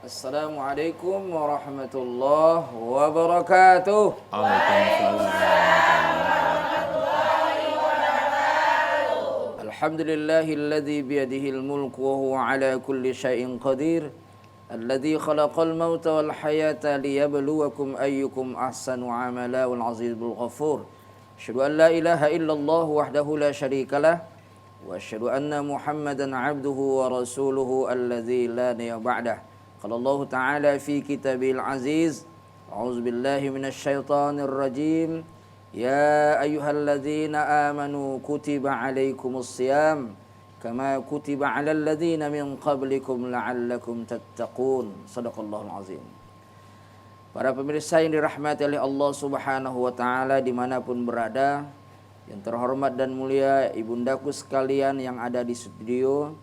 Assalamualaikum warahmatullahi wabarakatuh. Alhamdulillahilladzi biyadihil mulku wa huwa ala kulli syai'in qadir. Alladzi khalaqal mauta wal hayata liyabluwakum ayyukum ahsanu amala wal azizul ghafur. Asyhadu an la ilaha illallah wahdahu la syarikalah wa asyhadu anna Muhammadan abduhu wa rasuluhu alladzi la nabiyya ba'dah. Qala Allah Ta'ala fi kitabil aziz. A'udzu billahi minasy syaithanir rajim. Ya ayyuhalladzina amanu kutiba alaikumus shiyam kama kutiba 'alal ladzina min qablikum la'allakum tattaqun. Shadaqallahul azim. Para pemirsa yang dirahmati oleh Allah Subhanahu wa taala dimanapun berada, yang terhormat dan mulia ibundaku sekalian yang ada di studio,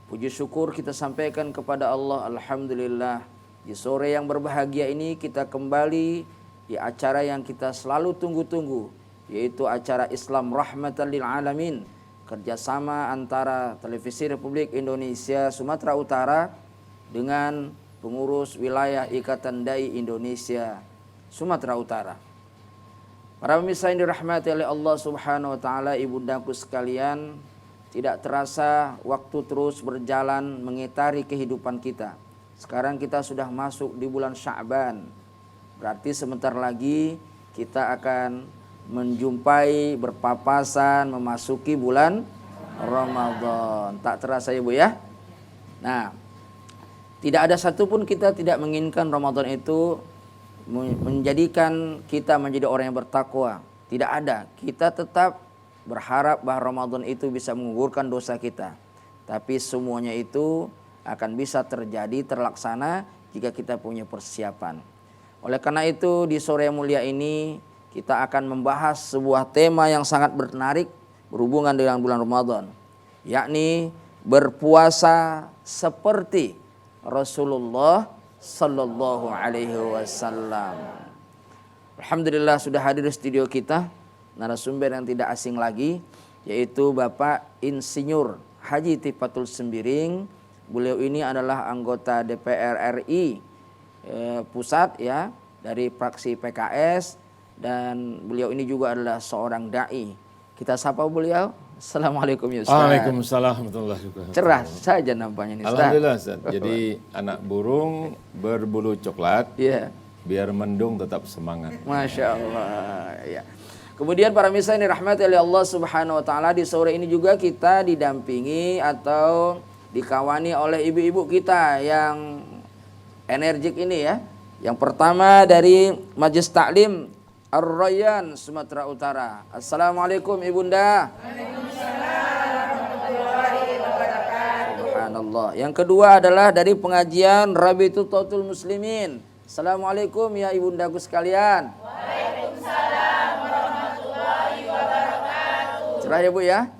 puji syukur kita sampaikan kepada Allah. Alhamdulillah, di sore yang berbahagia ini kita kembali di acara yang kita selalu tunggu-tunggu, yaitu acara Islam Rahmatan lil Alamin, kerjasama antara Televisi Republik Indonesia Sumatera Utara dengan pengurus wilayah Ikatan Dai Indonesia Sumatera Utara. Para pemirsa yang dirahmati oleh Allah Subhanahu wa taala, ibundaku sekalian, tidak terasa waktu terus berjalan mengitari kehidupan kita. Sekarang kita sudah masuk di bulan Sya'ban. Berarti sebentar lagi kita akan menjumpai, berpapasan, memasuki bulan Ramadan. Tak terasa ya Bu ya? Nah, tidak ada satupun kita tidak menginginkan Ramadan itu menjadikan kita menjadi orang yang bertakwa. Tidak ada. Kita tetap berharap bahwa Ramadan itu bisa menggugurkan dosa kita. Tapi semuanya itu akan bisa terjadi, terlaksana jika kita punya persiapan. Oleh karena itu di sore yang mulia ini kita akan membahas sebuah tema yang sangat menarik berhubungan dengan bulan Ramadan, yakni berpuasa seperti Rasulullah Sallallahu Alaihi Wasallam. Alhamdulillah sudah hadir di studio kita narasumber yang tidak asing lagi, yaitu Bapak Insinyur Haji Tifatul Sembiring. Beliau ini adalah anggota DPR RI pusat ya, dari fraksi PKS, dan beliau ini juga adalah seorang dai. Kita sapa beliau. Assalamualaikum ya Ustaz. Waalaikumsalam warahmatullahi wabarakatuh. Cerah saja nampaknya nih Ustaz. Alhamdulillah Ustaz. Jadi anak burung berbulu coklat, biar mendung tetap semangat. Masya Allah ya. Kemudian para pemirsa ini rahmati oleh Allah Subhanahu wa taala, di sore ini juga kita didampingi atau dikawani oleh ibu-ibu kita yang energik ini ya. Yang pertama dari Majelis Taklim Ar-Rayyan Sumatera Utara. Assalamualaikum Ibunda. Waalaikumsalam warahmatullahi wabarakatuh. Subhanallah. Yang kedua adalah dari pengajian Rabitatul Muslimin. Assalamualaikum ya ibundaku sekalian. Waalaikumsalam warahmatullahi wabarakatuh. Cerah ya Bu ya?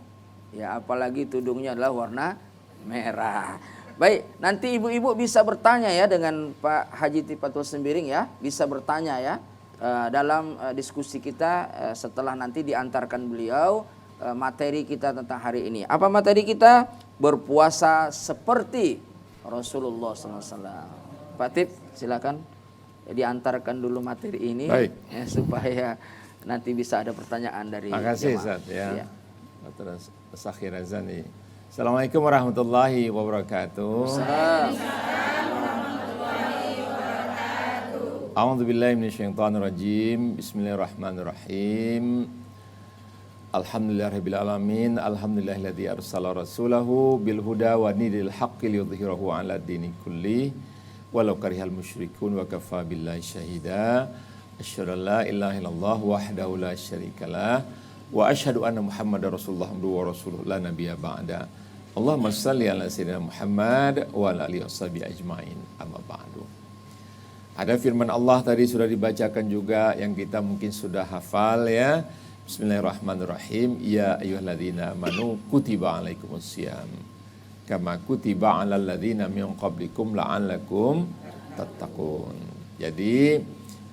Ya, apalagi tudungnya adalah warna merah. Baik, nanti ibu-ibu bisa bertanya ya dengan Pak Haji Tifatul Sembiring ya, bisa bertanya ya dalam diskusi kita setelah nanti diantarkan beliau materi kita tentang hari ini. Apa materi kita? Berpuasa seperti Rasulullah SAW. Pak Tip, silakan diantarkan dulu materi ini. Baik. Ya, supaya nanti bisa ada pertanyaan dari Makasih Ustaz ya. Terus Sakhir Azani. Assalamualaikum warahmatullahi wabarakatuh. A'udzu billahi minasyaitonir rajim. Bismillahirrahmanirrahim. Alhamdulillahirabbil alamin. Alhamdulillahilladzi arsala rasulahu bil huda wa dinil haqqi liyudhhirahu 'ala dini kulli walau karihal musyrikun wa kafa billahi syahida. Asyhadu an la ilaha illallah wahdahu la syarikalah wa asyhadu anna Muhammadar Rasulullah wa rasuluhu la nabiyya ba'da. Allahumma shalli ala sayyidina Muhammad wa ala alihi washabihi ajmain. Amma ba'du. Ada firman Allah tadi sudah dibacakan juga yang kita mungkin sudah hafal ya. Bismillahirrahmanirrahim. Ya ayyuhalladzina amanu kutiba alaikumusiyam kama kutiba alal ladzina min qablikum la'allakum tattaqun. Jadi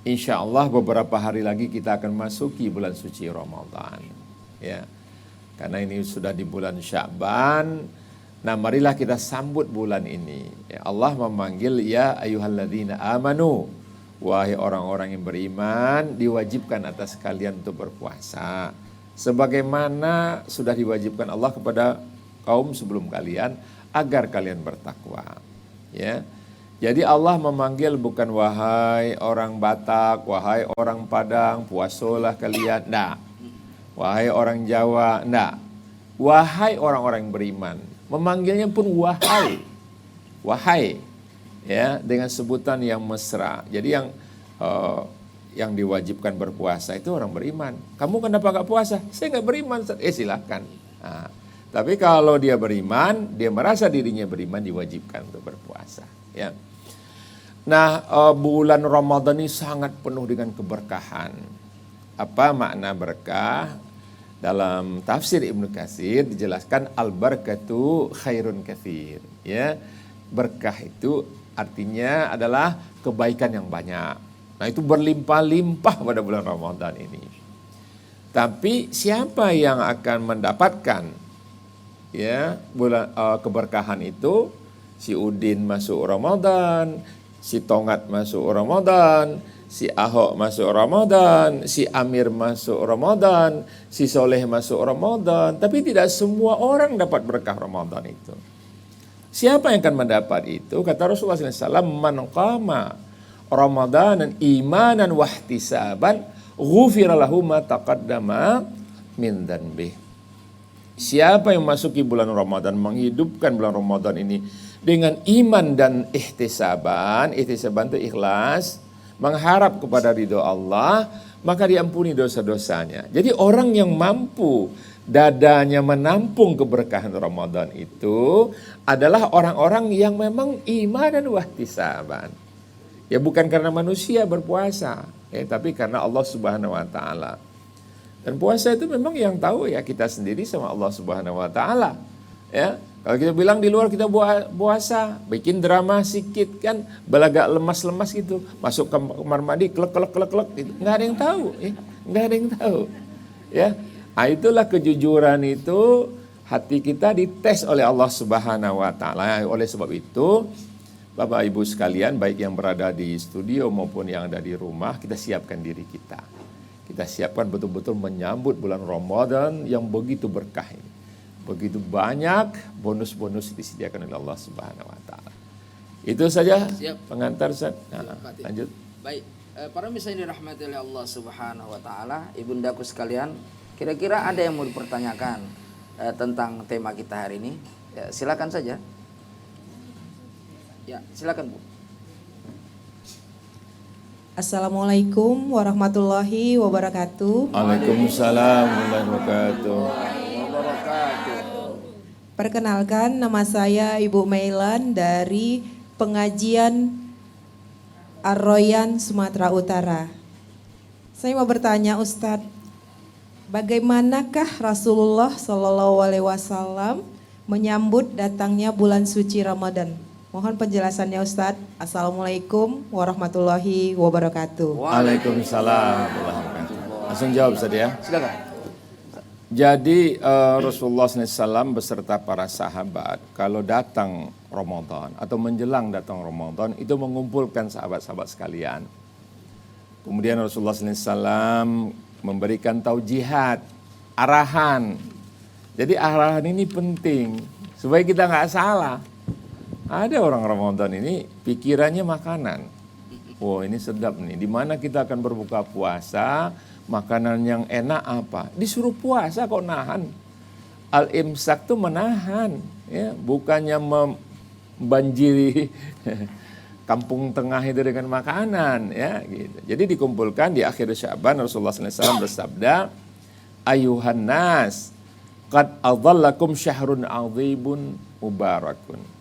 insyaallah beberapa hari lagi kita akan masuki bulan suci Ramadan. Ya. Karena ini sudah di bulan Sya'ban, Nah, marilah kita sambut bulan ini. Ya, Allah memanggil ya ayyuhalladzina amanu, wahai orang-orang yang beriman, diwajibkan atas kalian untuk berpuasa. Sebagaimana sudah diwajibkan Allah kepada kaum sebelum kalian agar kalian bertakwa. Ya. Jadi Allah memanggil bukan wahai orang Batak, wahai orang Padang, puasolah kalian. Nah, wahai orang Jawa, nah, wahai orang-orang yang beriman. Memanggilnya pun wahai, wahai, ya, dengan sebutan yang mesra. Jadi yang diwajibkan berpuasa itu orang beriman. Kamu kenapa gak puasa? Saya gak beriman. Silakan. Nah, tapi kalau dia beriman, dia merasa dirinya beriman, diwajibkan untuk berpuasa. Ya. Nah, bulan Ramadan ini sangat penuh dengan keberkahan. Apa makna berkah? Dalam tafsir Ibnu Katsir dijelaskan al-barakatu khairun katsir. Ya, berkah itu artinya adalah kebaikan yang banyak. Nah, itu berlimpah-limpah pada bulan Ramadan ini. Tapi siapa yang akan mendapatkan ya bulan keberkahan itu? Si Udin masuk Ramadan, si Tongat masuk Ramadan, si Ahok masuk Ramadan, si Amir masuk Ramadan, si Soleh masuk Ramadan. Tapi tidak semua orang dapat berkah Ramadan itu. Siapa yang akan mendapat itu? Kata Rasulullah SAW, man qama Ramadanan imanan wahtisaban ghufira lahu ma taqaddama min dhanbih. Siapa yang masuki bulan Ramadan, menghidupkan bulan Ramadan ini dengan iman dan ihtisaban itu ikhlas, mengharap kepada ridho Allah, maka diampuni dosa-dosanya. Jadi orang yang mampu dadanya menampung keberkahan Ramadan itu adalah orang-orang yang memang iman dan wahtisaban. Ya bukan karena manusia berpuasa, tapi karena Allah Subhanahu wa taala. Dan puasa itu memang yang tahu ya kita sendiri sama Allah Subhanahu wa taala. Ya, kalau kita bilang di luar kita puasa, bikin drama sedikit kan, belagak lemas-lemas gitu, masuk ke kamar mandi klek gitu. Enggak ada yang tahu, enggak ada yang tahu. Ya. Nah, itulah kejujuran itu, hati kita dites oleh Allah Subhanahu wa taala. Oleh sebab itu, Bapak Ibu sekalian, baik yang berada di studio maupun yang ada di rumah, kita siapkan diri kita. Kita siapkan betul-betul menyambut bulan Ramadan yang begitu berkah ini. Begitu banyak bonus-bonus disediakan oleh Allah Subhanahu wa taala. Itu saja. Siap. Pengantar Ustaz. Nah, lanjut. Baik, para misa yang dirahmati oleh Allah Subhanahu wa taala, ibundaku sekalian, kira-kira ada yang mau dipertanyakan tentang tema kita hari ini? Ya, silakan saja. Ya, silakan Bu. Assalamualaikum warahmatullahi wabarakatuh. Waalaikumsalam warahmatullahi Wabarakatuh. Perkenalkan, nama saya Ibu Mailan dari Pengajian Ar-Royan, Sumatera Utara. Saya mau bertanya Ustadz, bagaimanakah Rasulullah SAW menyambut datangnya bulan suci Ramadan? Mohon penjelasannya Ustadz. Assalamualaikum warahmatullahi wabarakatuh. Waalaikumsalam warahmatullahi wabarakatuh. Langsung jawab Ustaz ya. Silakan. Jadi Rasulullah SAW beserta para sahabat kalau datang Ramadan atau menjelang datang Ramadan itu mengumpulkan sahabat-sahabat sekalian. Kemudian Rasulullah SAW memberikan taujihat, arahan. Jadi arahan ini penting supaya kita nggak salah. Ada orang Ramadan ini pikirannya makanan. Wah, ini sedap nih. Di mana kita akan berbuka puasa, makanan yang enak apa? Disuruh puasa kok nahan. Al-imsak tuh menahan, ya, bukannya membanjiri kampung tengah itu dengan makanan, ya, gitu. Jadi dikumpulkan di akhir Sya'ban, Rasulullah SAW bersabda, ayuhan nas, qad adhallakum syahrun 'azibun mubarakun.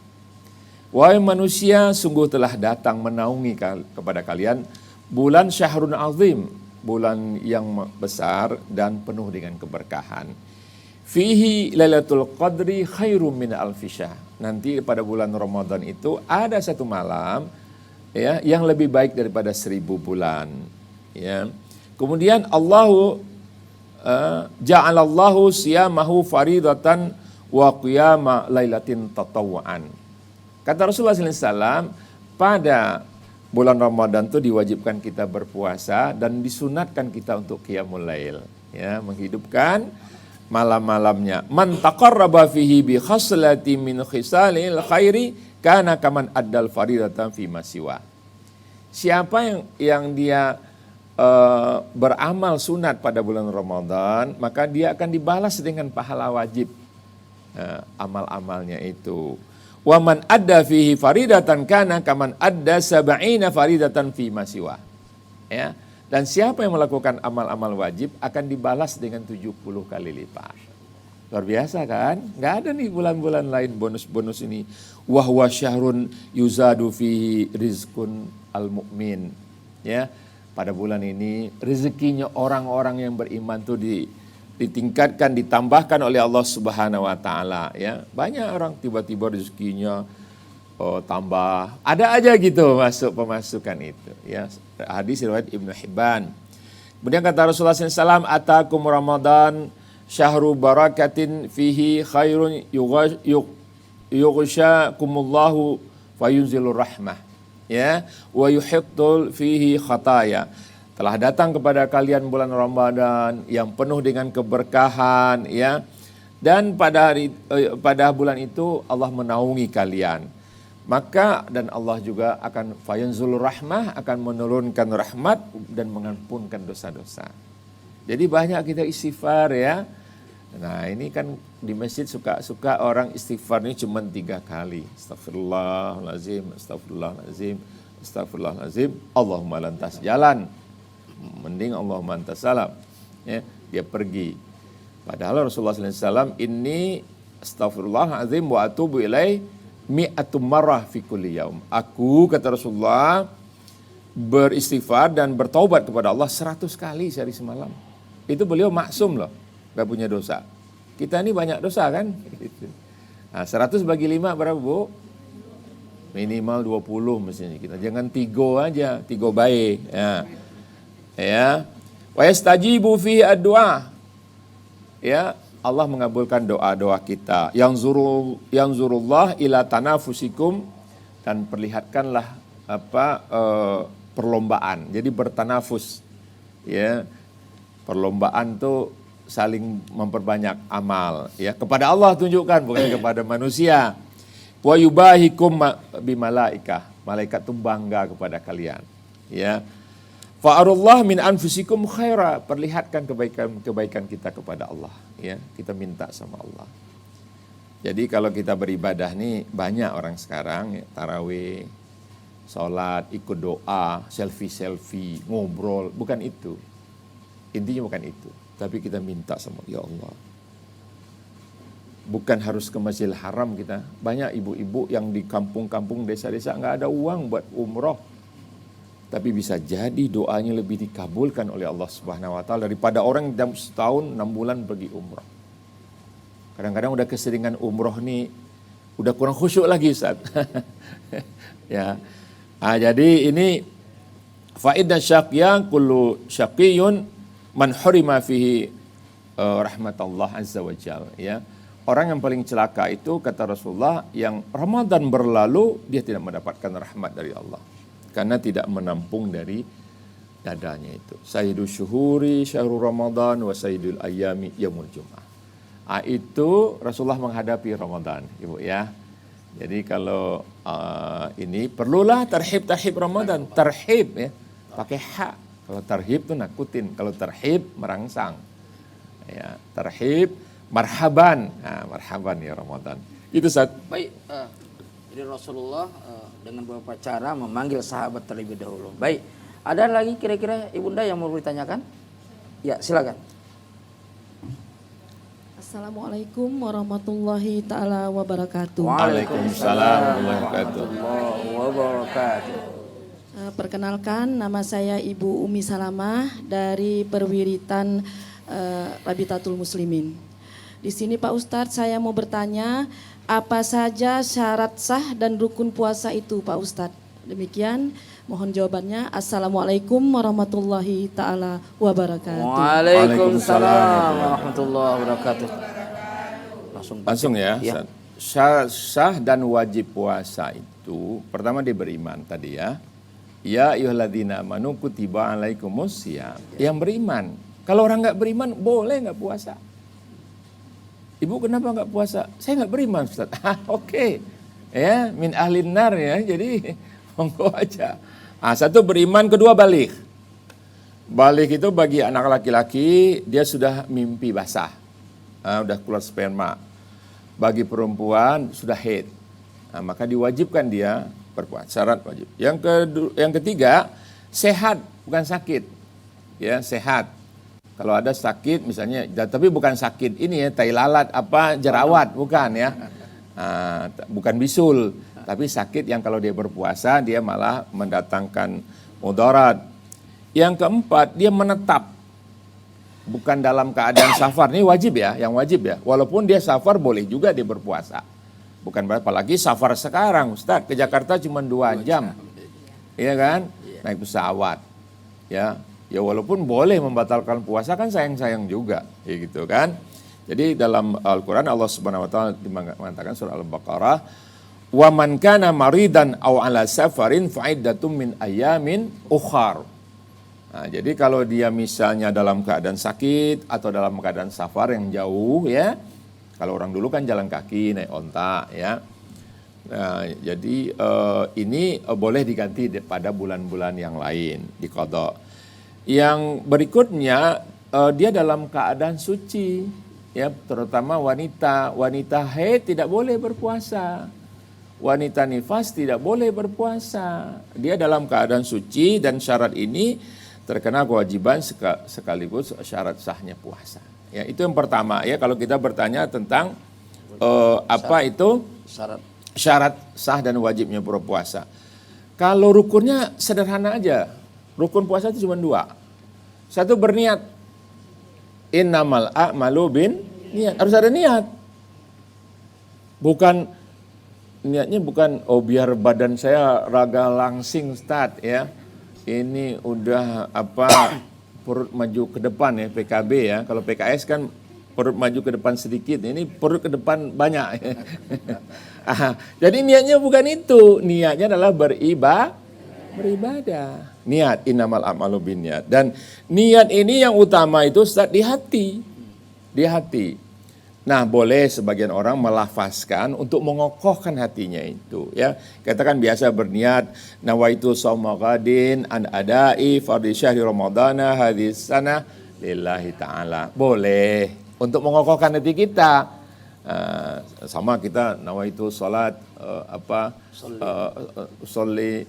Wahai manusia, sungguh telah datang menaungi kepada kalian bulan syahrun azim, bulan yang besar dan penuh dengan keberkahan. Fihi lailatul qadri khairum min alfi syahr. Nanti pada bulan Ramadan itu ada satu malam, ya, yang lebih baik daripada 1000 bulan. Ya. Kemudian Allahu ja'alallahu siyamahu faridatan wa qiyama lailatin tatawwu'an. Kata Rasulullah SAW, pada bulan Ramadan itu diwajibkan kita berpuasa dan disunatkan kita untuk qiyamul lail, ya, menghidupkan malam-malamnya. Man taqarraba fihi bi khaslati min khisalil khairi kana kaman addal faridatan fi masiwa. Siapa yang dia beramal sunat pada bulan Ramadan, maka dia akan dibalas dengan pahala wajib amal-amalnya itu. Wa man adda fihi faridatan kana kaman adda sab'ina faridatan fi masiwa. Ya. Dan siapa yang melakukan amal-amal wajib akan dibalas dengan 70 kali lipat. Luar biasa kan? Nggak ada nih bulan-bulan lain bonus-bonus ini. Wa huwa syahrun yuzadu fihi rizqun al-mu'min. Ya. Pada bulan ini rezekinya orang-orang yang beriman tuh ditingkatkan, ditambahkan oleh Allah Subhanahu wa taala, ya. Banyak orang tiba-tiba rezekinya tambah. Ada aja gitu masuk pemasukan itu, ya. Hadis riwayat Ibnu Hibban. Kemudian kata Rasulullah SAW, atakum Ramadan syahru barakatin fihi khairun yughsyakumullahu fayunzilur rahmah. Ya, wa yuhiqqul fihi khataya. Telah datang kepada kalian bulan Ramadan yang penuh dengan keberkahan, ya. Dan pada bulan itu Allah menaungi kalian. Maka dan Allah juga akan fayunzilur rahmah, akan menurunkan rahmat dan mengampunkan dosa-dosa. Jadi banyak kita istighfar, ya. Nah, ini kan di masjid suka orang istighfar ini cuma 3 kali. Astagfirullahaladzim, astagfirullahaladzim, astagfirullahaladzim. Allahumma lantas jalan. Mending Allahumma lantas salam. Ya, dia pergi. Padahal Rasulullah SAW, ini astagfirullahaladzim wa atubu ilai mi'atum marrah fi kulli yaum. Aku, kata Rasulullah, beristighfar dan bertaubat kepada Allah 100 kali sehari semalam. Itu beliau maksum loh. Gak punya dosa. Kita ini banyak dosa kan? Nah, 100 bagi 5 berapa, Bu? Minimal 20 mestinya kita. Jangan 3 aja, 3 baik. Ya. Wa yastajibu fihi ad-du'a. Ya, Allah mengabulkan doa-doa kita. Yanzurullah ila tanafusikum, dan perlihatkanlah perlombaan. Jadi bertanafus. Ya. Perlombaan tuh saling memperbanyak amal, ya, kepada Allah tunjukkan, bukan kepada manusia. Wa yubahikum bimalaikah, malaikat itu bangga kepada kalian, ya. Fa'arullah min anfusikum khaira, perlihatkan kebaikan kita kepada Allah, ya. Kita minta sama Allah. Jadi kalau kita beribadah nih, banyak orang sekarang ya, tarawih, sholat, ikut doa, selfie, ngobrol, bukan itu. Intinya bukan itu. Tapi kita minta sama ya Allah. Bukan harus ke Masjidil Haram kita. Banyak ibu-ibu yang di kampung-kampung, desa-desa nggak ada uang buat umroh. Tapi bisa jadi doanya lebih dikabulkan oleh Allah Subhanahu wa taala daripada orang yang setahun 6 bulan pergi umroh. Kadang-kadang udah keseringan umroh nih, udah kurang khusyuk lagi, Ustaz. Ya. Nah, jadi ini faidah syaqiyah kullu syaqiyun man hurima fihi rahmatullah azza wa jalla, ya. Orang yang paling celaka itu, kata Rasulullah, yang Ramadan berlalu dia tidak mendapatkan rahmat dari Allah karena tidak menampung dari dadanya itu. Sayyidul syuhuri syahrul Ramadan wa sayyidul ayyami yaumul jum'ah. Itu Rasulullah menghadapi Ramadan, Ibu, ya. Jadi kalau ini perlulah tarhib Ramadan, tarhib, ya, pakai hak. Kalau tarhib itu nakutin, kalau tarhib merangsang. Ya, tarhib, marhaban. Nah, marhaban ya Ramadan. Itu saat. Baik, jadi Rasulullah dengan beberapa cara memanggil sahabat terlebih dahulu. Baik, ada lagi kira-kira Ibunda yang mau ditanyakan? Ya, silakan. Assalamualaikum warahmatullahi ta'ala wabarakatuh. Waalaikumsalam warahmatullahi wabarakatuh. Perkenalkan, nama saya Ibu Umi Salamah dari Perwiritan Rabitatul Muslimin. Di sini Pak Ustadz, saya mau bertanya, apa saja syarat sah dan rukun puasa itu Pak Ustadz? Demikian, mohon jawabannya. Assalamualaikum warahmatullahi ta'ala wabarakatuh. Waalaikumsalam warahmatullahi wabarakatuh. Langsung ya. Ya. Sah dan wajib puasa itu pertama dia beriman tadi ya. Ya ayyuhalladzina amanu kutiba alaikumusiyam. Yang beriman. Kalau orang nggak beriman boleh nggak puasa. Ibu kenapa nggak puasa? Saya nggak beriman Ustaz. Oke. Ya, min ahlin nar ya. Jadi monggo aja. Satu beriman, kedua balik. Balik itu bagi anak laki-laki dia sudah mimpi basah. Udah keluar sperma. Bagi perempuan sudah haid. Maka diwajibkan dia berpuasa, syarat wajib. Yang ketiga, sehat bukan sakit. Ya, sehat. Kalau ada sakit misalnya, tapi bukan sakit ini ya, tai lalat apa jerawat, bukan ya. Bukan bisul, tapi sakit yang kalau dia berpuasa dia malah mendatangkan mudarat. Yang keempat, dia menetap. Bukan dalam keadaan safar, ini wajib ya, yang wajib ya. Walaupun dia safar boleh juga dia berpuasa. Bukan apalagi safar sekarang, Ustaz, ke Jakarta cuma 2 jam. Iya kan? Naik pesawat. Ya walaupun boleh membatalkan puasa kan sayang-sayang juga, ya gitu kan. Jadi dalam Al-Qur'an Allah Subhanahu wa taala mengatakan surah Al-Baqarah, "Wa man kana maridan aw ala safarin fa iddatum min ayamin ukhar." Jadi kalau dia misalnya dalam keadaan sakit atau dalam keadaan safar yang jauh ya, kalau orang dulu kan jalan kaki naik onta ya. Jadi ini boleh diganti pada bulan-bulan yang lain diqadha. Yang berikutnya dia dalam keadaan suci ya, terutama wanita haid tidak boleh berpuasa. Wanita nifas tidak boleh berpuasa. Dia dalam keadaan suci dan syarat ini terkena kewajiban sekaligus syarat sahnya puasa. Ya, itu yang pertama ya, kalau kita bertanya tentang apa itu syarat sah dan wajibnya berpuasa. Kalau rukunnya sederhana aja. Rukun puasa itu cuma 2. Satu berniat. Innamal a'malu bin niat. Harus ada niat. Bukan niatnya bukan biar badan saya raga langsing Ustaz ya. Ini udah perut maju ke depan ya, PKB ya. Kalau PKS kan perut maju ke depan sedikit, ini perut ke depan banyak. Jadi niatnya bukan itu, niatnya adalah beribadah. Niat, innamal a'malu binniyat. Dan niat ini yang utama itu Ustaz di hati. Di hati. Nah, boleh sebagian orang melafazkan untuk mengokohkan hatinya itu ya. Katakan biasa berniat nawaitu shauma ghadin an adai fardhi syahri ramadhana hadis sana lillahi taala. Boleh untuk mengokohkan hati kita. Sama kita nawaitu salat sholli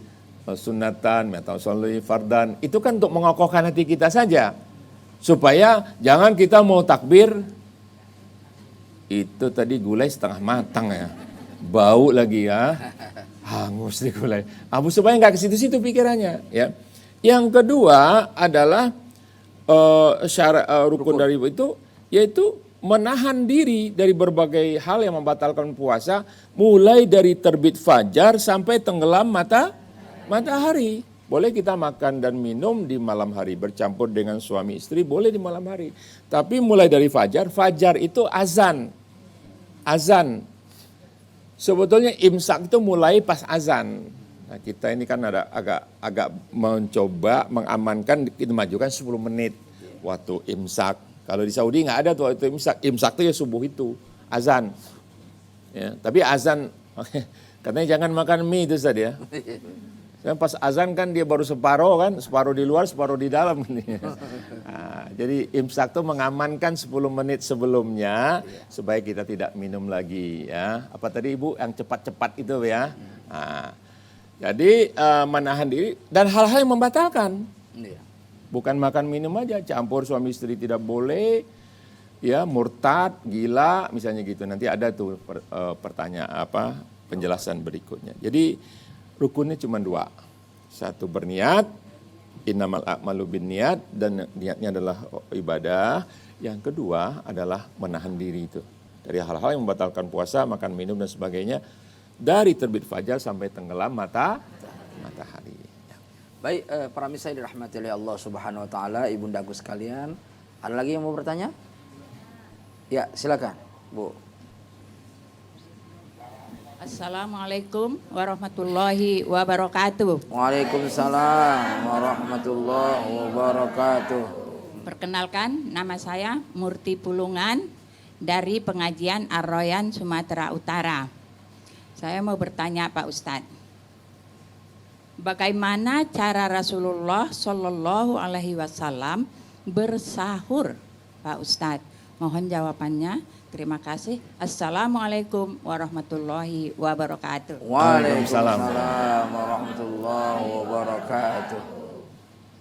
sunnatan atau sholli fardan. Itu kan untuk mengokohkan hati kita saja. Supaya jangan kita mau takbir itu tadi gulai setengah matang ya, bau lagi ya, hangus di gulai. Supaya nggak ke situ-situ pikirannya ya. Yang kedua adalah syarat rukun dari itu yaitu menahan diri dari berbagai hal yang membatalkan puasa, mulai dari terbit fajar sampai tenggelam matahari. Boleh kita makan dan minum di malam hari, bercampur dengan suami istri boleh di malam hari. Tapi mulai dari fajar itu azan. Sebetulnya imsak itu mulai pas azan. Nah, kita ini kan ada agak mencoba mengamankan, kita majukan 10 menit waktu imsak. Kalau di Saudi nggak ada tuh waktu imsak. Imsak itu ya subuh itu, azan. Ya, tapi azan katanya jangan makan mie itu Ustaz ya. Pas azan kan dia baru separuh di luar, separuh di dalam. Jadi imsak itu mengamankan 10 menit sebelumnya supaya kita tidak minum lagi ya. Apa tadi Ibu yang cepat-cepat itu ya. Jadi menahan diri dan hal-hal yang membatalkan. Bukan makan minum aja, campur suami istri tidak boleh. Ya, murtad, gila misalnya gitu. Nanti ada tuh pertanyaan penjelasan berikutnya. Jadi rukunnya cuma 2. Satu berniat, innamal a'malu binniyat, dan niatnya adalah ibadah. Yang kedua adalah menahan diri itu dari hal-hal yang membatalkan puasa, makan minum dan sebagainya, dari terbit fajar sampai tenggelam matahari. Baik, para misa yang dirahmati oleh Allah Subhanahu wa taala, ibundaku sekalian, ada lagi yang mau bertanya? Ya, silakan, Bu. Assalamualaikum warahmatullahi wabarakatuh. Waalaikumsalam warahmatullahi wabarakatuh. Perkenalkan, nama saya Murti Pulungan dari pengajian Ar-Royan Sumatera Utara. Saya mau bertanya Pak Ustadz, bagaimana cara Rasulullah Shallallahu Alaihi Wasallam bersahur, Pak Ustadz? Mohon jawabannya. Terima kasih. Assalamualaikum warahmatullahi wabarakatuh. Waalaikumsalam warahmatullahi wabarakatuh.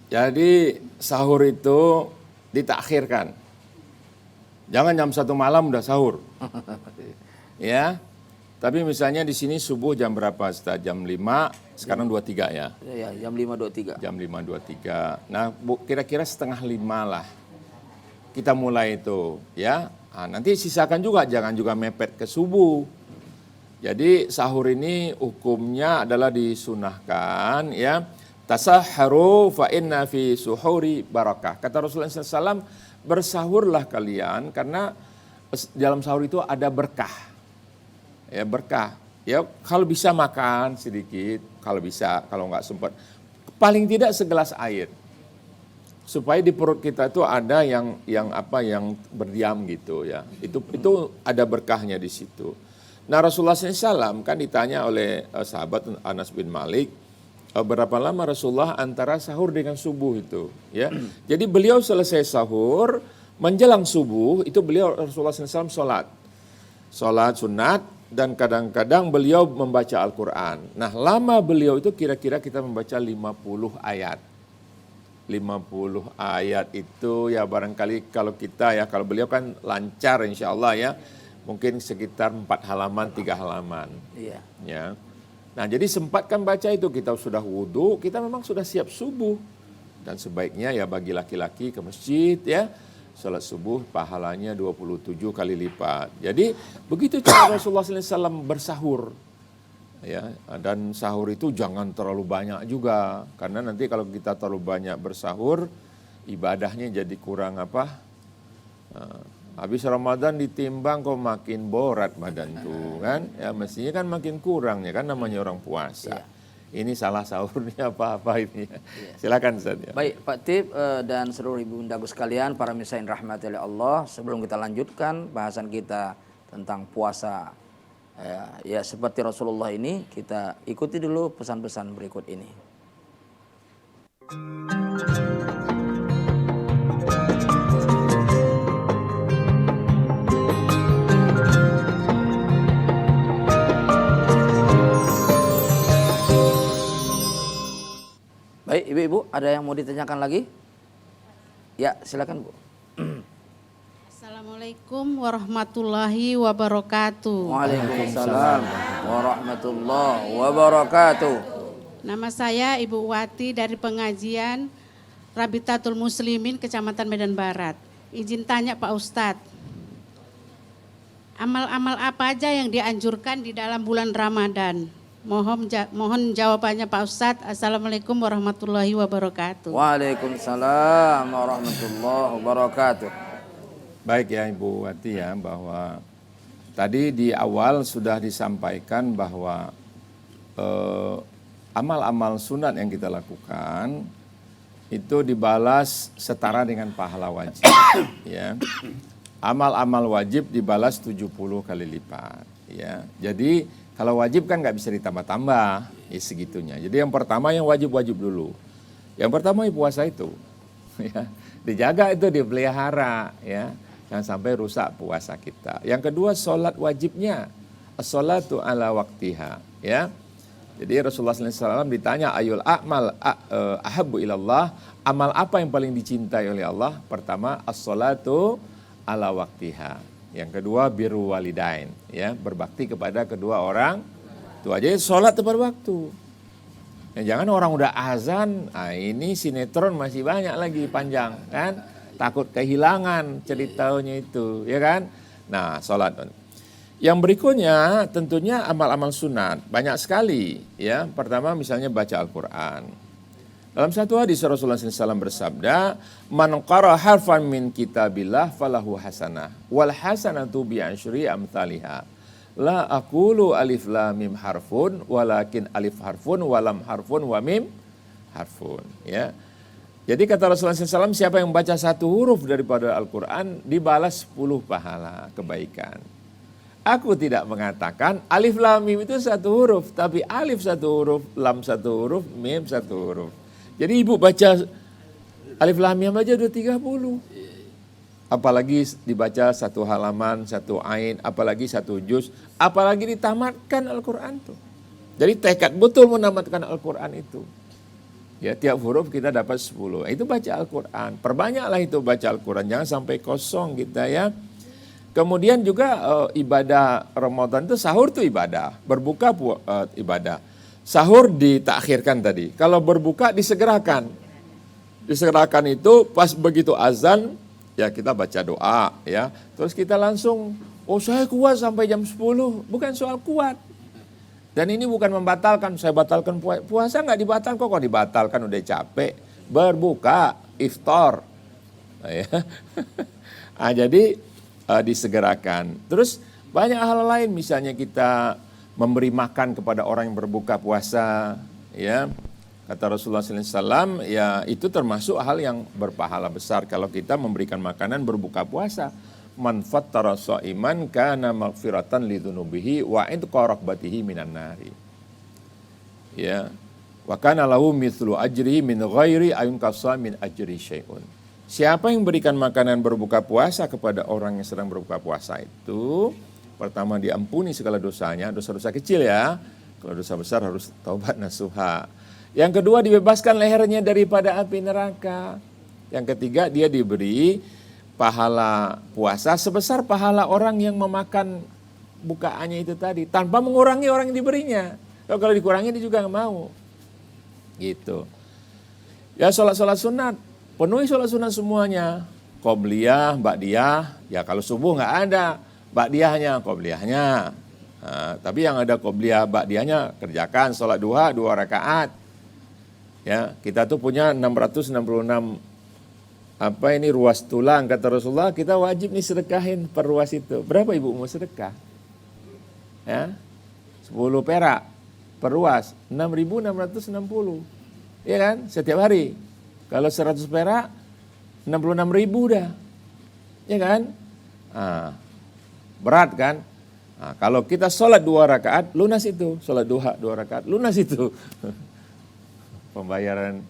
Jadi sahur itu ditakhirkan. Jangan jam 1 malam udah sahur. Ya. Tapi misalnya di sini subuh jam berapa? Ustaz? Jam 5, sekarang 23 ya. Ya, jam 5.23. Jam 5.23. Nah, kira-kira setengah 5 lah. Kita mulai itu, ya. Nah, nanti sisakan juga, jangan juga mepet ke subuh. Jadi sahur ini hukumnya adalah disunahkan, ya. Tasahharu fa inna fi suhuri barakah. Kata Rasulullah SAW, bersahurlah kalian karena dalam sahur itu ada berkah. Ya, berkah. Ya, kalau bisa makan sedikit, kalau bisa, kalau nggak sempat, paling tidak segelas air. Supaya di perut kita itu ada yang berdiam gitu ya. Itu ada berkahnya di situ. Nah, Rasulullah SAW kan ditanya oleh sahabat Anas bin Malik, berapa lama Rasulullah antara sahur dengan subuh itu, ya. Jadi beliau selesai sahur, menjelang subuh itu beliau Rasulullah SAW sholat sunat, dan kadang-kadang beliau membaca Al-Quran. Nah, lama beliau itu kira-kira kita membaca 50 ayat. 50 ayat itu ya barangkali kalau kita ya, kalau beliau kan lancar insya Allah ya, mungkin sekitar 4 halaman, 3 halaman. Iya. Ya. Nah, jadi sempatkan baca itu, kita sudah wudhu, kita memang sudah siap subuh. Dan sebaiknya ya bagi laki-laki ke masjid ya, salat subuh pahalanya 27 kali lipat. Jadi begitu cara Rasulullah SAW bersahur. Ya, dan sahur itu jangan terlalu banyak juga, karena nanti kalau kita terlalu banyak bersahur, ibadahnya jadi kurang apa? Habis Ramadan ditimbang kok makin borat badan tuh kan? Ya mestinya kan makin kurang ya kan, namanya orang puasa. Ini salah sahurnya apa ini? Silakan Ustaz ya. Baik Pak Tip dan seluruh ibu bundaku sekalian, para misiin rahmati oleh Allah. Sebelum kita lanjutkan bahasan kita tentang puasa, ya seperti Rasulullah ini, kita ikuti dulu pesan-pesan berikut ini. Baik ibu-ibu, ada yang mau ditanyakan lagi? Ya silakan Bu. Assalamualaikum warahmatullahi wabarakatuh. Waalaikumsalam warahmatullahi wabarakatuh. Nama saya Ibu Wati dari pengajian Rabitatul Muslimin Kecamatan Medan Barat. Izin tanya Pak Ustadz, amal-amal apa aja yang dianjurkan di dalam bulan Ramadan? Mohon jawabannya Pak Ustadz. Assalamualaikum warahmatullahi wabarakatuh. Waalaikumsalam warahmatullahi wabarakatuh. Baik ya Ibu Wati ya, bahwa tadi di awal sudah disampaikan bahwa amal-amal sunat yang kita lakukan itu dibalas setara dengan pahala wajib. Ya. Amal-amal wajib dibalas 70 kali lipat. Ya. Jadi kalau wajib kan nggak bisa ditambah-tambah, ya segitunya. Jadi yang pertama yang wajib-wajib dulu. Yang pertama ya puasa itu. Ya. Dijaga itu, dipelihara ya. Jangan sampai rusak puasa kita. Yang kedua sholat wajibnya, as-sholatu ala waktiha, ya. Jadi Rasulullah SAW ditanya ayul a'mal ahabbu ilallah, amal apa yang paling dicintai oleh Allah? Pertama as-sholatu ala waktiha. Yang kedua birru walidain, ya, berbakti kepada kedua orang tua. Jadi sholat tepat waktu. Ya, jangan orang udah azan, ini sinetron masih banyak lagi panjang kan? Takut kehilangan ceritanya itu, ya kan? Nah, sholat. Yang berikutnya tentunya amal-amal sunat, banyak sekali, ya. Pertama misalnya baca Al-Quran. Dalam satu hadis Rasulullah SAW bersabda, "Man qara harfan min kitabillah falahu hasanah, wal hasanatu bi asyri amthaliha." La aqulu alif lam mim harfun walakin alif harfun walam harfun wa mim harfun, ya. Jadi kata Rasulullah SAW, siapa yang membaca satu huruf daripada Al-Quran dibalas 10 pahala kebaikan. Aku tidak mengatakan alif lam mim itu satu huruf, tapi alif satu huruf, lam satu huruf, mim satu huruf. Jadi ibu baca alif lam mim aja udah 30. Apalagi dibaca satu halaman, satu ain, apalagi satu juz, apalagi ditamatkan Al-Quran tuh. Jadi tekad betul menamatkan Al-Quran itu. Ya, tiap huruf kita dapat 10. Itu baca Al-Quran. Perbanyaklah itu baca Al-Quran. Jangan sampai kosong kita, ya. Kemudian juga ibadah Ramadan itu sahur itu ibadah. Berbuka ibadah. Sahur ditakhirkan tadi. Kalau berbuka disegerakan. Disegerakan itu pas begitu azan, ya kita baca doa, ya. Terus kita langsung, oh saya kuat sampai jam 10. Bukan soal kuat. Dan ini bukan membatalkan, saya batalkan puasa nggak dibatalkan, kok dibatalkan udah capek. Berbuka, iftar. Ya. Nah, jadi disegerakan. Terus banyak hal lain, misalnya kita memberi makan kepada orang yang berbuka puasa, ya. Kata Rasulullah SAW, ya itu termasuk hal yang berpahala besar kalau kita memberikan makanan berbuka puasa. Man fattara sha'iman kana maghfiratan lidzunubihi wa idqa raqbatihi minan nari. Ya. Wa kana lahu mithlu ajrihi min ghairi ayunqasa min ajri syai'un. Siapa yang berikan makanan berbuka puasa kepada orang yang sedang berbuka puasa itu, pertama diampuni segala dosanya, dosa-dosa kecil ya. Kalau dosa besar harus taubat nasuha. Yang kedua dibebaskan lehernya daripada api neraka. Yang ketiga dia diberi pahala puasa sebesar pahala orang yang memakan bukaannya itu tadi, tanpa mengurangi orang yang diberinya. Kalau dikurangi dia juga nggak mau. Gitu. Ya, sholat sunat, penuhi sholat sunat semuanya. Qobliyah, ba'diyah, ya kalau subuh nggak ada ba'diyahnya, qobliyahnya. Nah, tapi yang ada qobliyah, ba'diyahnya kerjakan. Sholat duha 2 rakaat. Ya, kita tuh punya 666 ruas tulang, kata Rasulullah, kita wajib nih sedekahin per ruas itu. Berapa ibu mau sedekah? Ya, 10 perak per ruas, 6.660. Iya kan? Setiap hari. Kalau 100 perak, 66.000 dah. Iya kan? Nah, berat kan? Nah, kalau kita sholat 2 rakaat, lunas itu. Sholat duha 2 rakaat, lunas itu. Pembayaran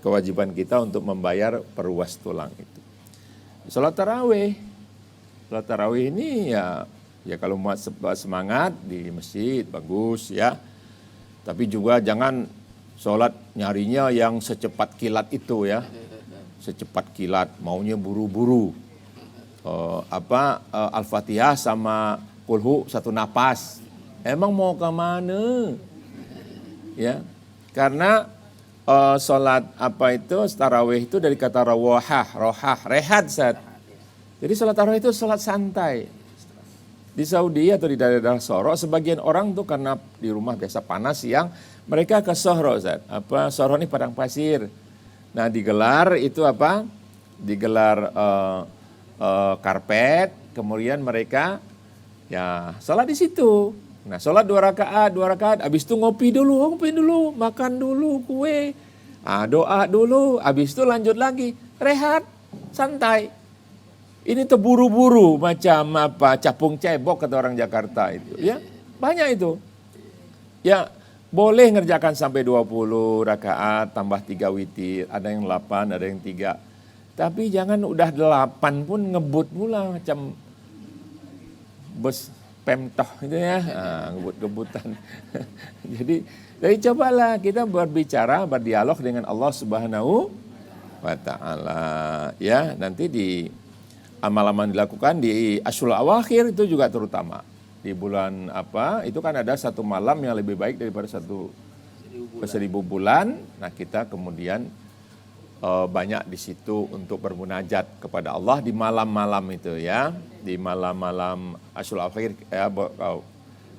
kewajiban kita untuk membayar perluas tulang itu. Salat tarawih ini ya kalau mau semangat di masjid bagus ya. Tapi juga jangan sholat nyarinya yang secepat kilat itu ya. Secepat kilat, maunya buru-buru. Al-Fatihah sama Kulhu satu napas. Emang mau ke mana? Ya, karena sholat tarawih itu dari kata rohah, rehat Zat. Jadi sholat tarawih itu sholat santai. Di Saudi atau di daerah Soro, sebagian orang tuh karena di rumah biasa panas siang, mereka ke Sohro Zat. Sohro ini padang pasir. Nah digelar itu digelar karpet, kemudian mereka ya sholat di situ. Nah, sholat 2 rakaat, habis itu ngopi dulu, makan dulu kue, doa dulu, habis itu lanjut lagi, rehat, santai. Ini terburu-buru macam capung cebok kata orang Jakarta itu, ya banyak itu. Ya boleh ngerjakan sampai 20 rakaat, tambah 3 witir, ada yang 8, ada yang 3. Tapi jangan udah 8 pun ngebut pula macam bus Pemtoh itu ya, ngebut-ngebutan. Jadi cobalah kita berdialog dengan Allah Subhanahu wa Ta'ala. Ya, nanti di amal-amal dilakukan di Asyurul Awakhir itu juga terutama. Di bulan itu kan ada 1 malam yang lebih baik daripada 1.000 bulan. Nah, kita kemudian banyak di situ untuk bermunajat kepada Allah di malam-malam itu ya, di malam-malam Asyurul Awakhir ya,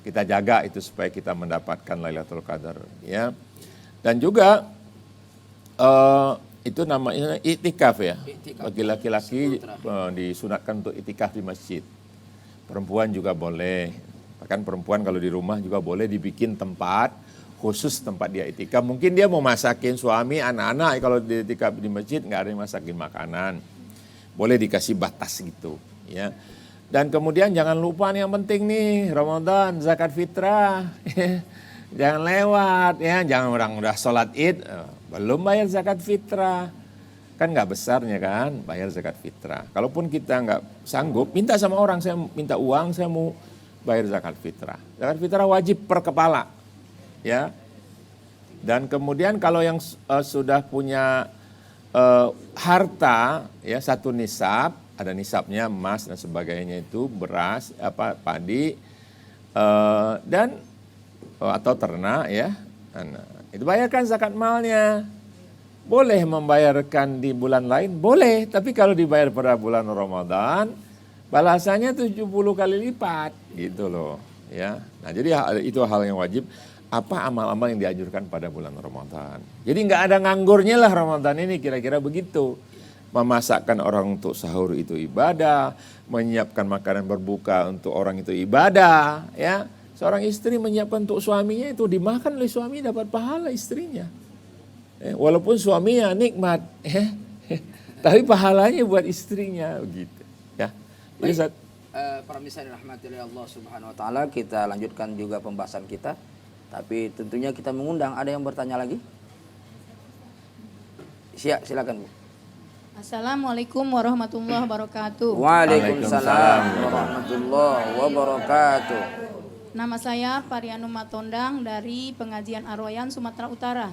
kita jaga itu supaya kita mendapatkan Lailatul Qadar ya. Dan juga itu namanya iktikaf ya, bagi laki-laki disunatkan untuk iktikaf di masjid. Perempuan juga boleh. Bahkan perempuan kalau di rumah juga boleh dibikin tempat khusus tempat dia itikaf. Mungkin dia mau masakin suami, anak-anak, kalau di itikaf di masjid nggak ada yang masakin makanan. Boleh dikasih batas gitu, ya. Dan kemudian jangan lupa nih yang penting nih, Ramadan, zakat fitrah. Jangan lewat, ya. Jangan orang udah sholat id, belum bayar zakat fitrah. Kan nggak besarnya kan, bayar zakat fitrah. Kalaupun kita nggak sanggup, minta sama orang, saya minta uang, saya mau bayar zakat fitrah. Zakat fitrah wajib per kepala, ya. Dan kemudian kalau yang sudah punya harta, ya, satu nisab, ada nisabnya emas dan sebagainya, itu beras, padi, dan atau ternak, ya. Nah, itu bayarkan zakat malnya. Boleh membayarkan di bulan lain, boleh. Tapi kalau dibayar pada bulan Ramadan, balasannya 70 kali lipat, gitu loh, ya. Nah, jadi itu hal yang wajib. Apa amal-amal yang dianjurkan pada bulan Ramadan? Jadi nggak ada nganggurnya lah Ramadan ini, kira-kira begitu. Memasakkan orang untuk sahur itu ibadah, menyiapkan makanan berbuka untuk orang itu ibadah, ya. Seorang istri menyiapkan untuk suaminya itu dimakan oleh suami, dapat pahala istrinya. Walaupun suaminya nikmat, tapi pahalanya buat istrinya, begitu, ya. Baik, para misa dirahmati oleh Allah Subhanahu Wa Taala, kita lanjutkan juga pembahasan kita. Tapi tentunya kita mengundang, ada yang bertanya lagi? Silakan Bu. Assalamualaikum warahmatullahi wabarakatuh. Waalaikumsalam warahmatullahi wabarakatuh. Nama saya Parianu Matondang dari Pengajian Ar-Royan, Sumatera Utara.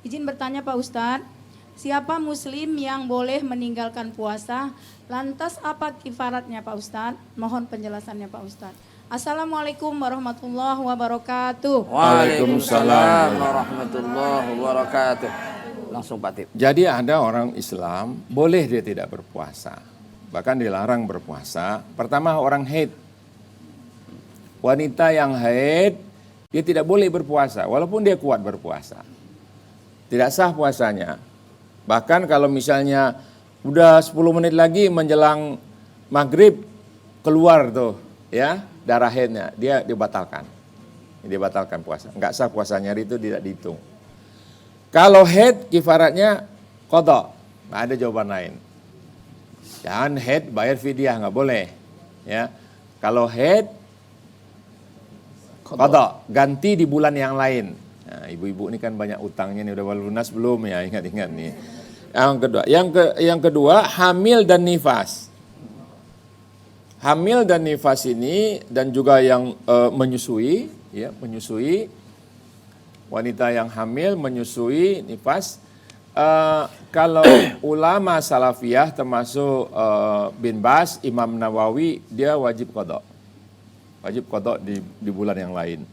Izin bertanya Pak Ustadz, siapa muslim yang boleh meninggalkan puasa? Lantas apa kifaratnya Pak Ustadz? Mohon penjelasannya Pak Ustadz. Assalamualaikum warahmatullahi wabarakatuh. Waalaikumsalam warahmatullahi wabarakatuh. Langsung Pak Tip. Jadi ada orang Islam, boleh dia tidak berpuasa. Bahkan dilarang berpuasa. Pertama orang haid. Wanita yang haid, dia tidak boleh berpuasa, walaupun dia kuat berpuasa. Tidak sah puasanya. Bahkan kalau misalnya udah 10 menit lagi menjelang maghrib, keluar tuh, ya, darah haidnya, dia dibatalkan. Dibatalkan puasa. Enggak sah puasanya, itu tidak dihitung. Kalau haid kifaratnya qadha, nggak ada jawaban lain. Jangan haid bayar fidyah, nggak boleh. Ya, kalau haid qadha, ganti di bulan yang lain. Nah, ibu-ibu ini kan banyak utangnya nih, udah lunas belum ya? Ingat-ingat nih. Yang kedua hamil dan nifas. Hamil dan nifas ini dan juga yang menyusui, ya, menyusui. Wanita yang hamil, menyusui, nifas, kalau ulama salafiyah termasuk bin Bas, Imam Nawawi, dia wajib qadha. Wajib qadha di bulan yang lain.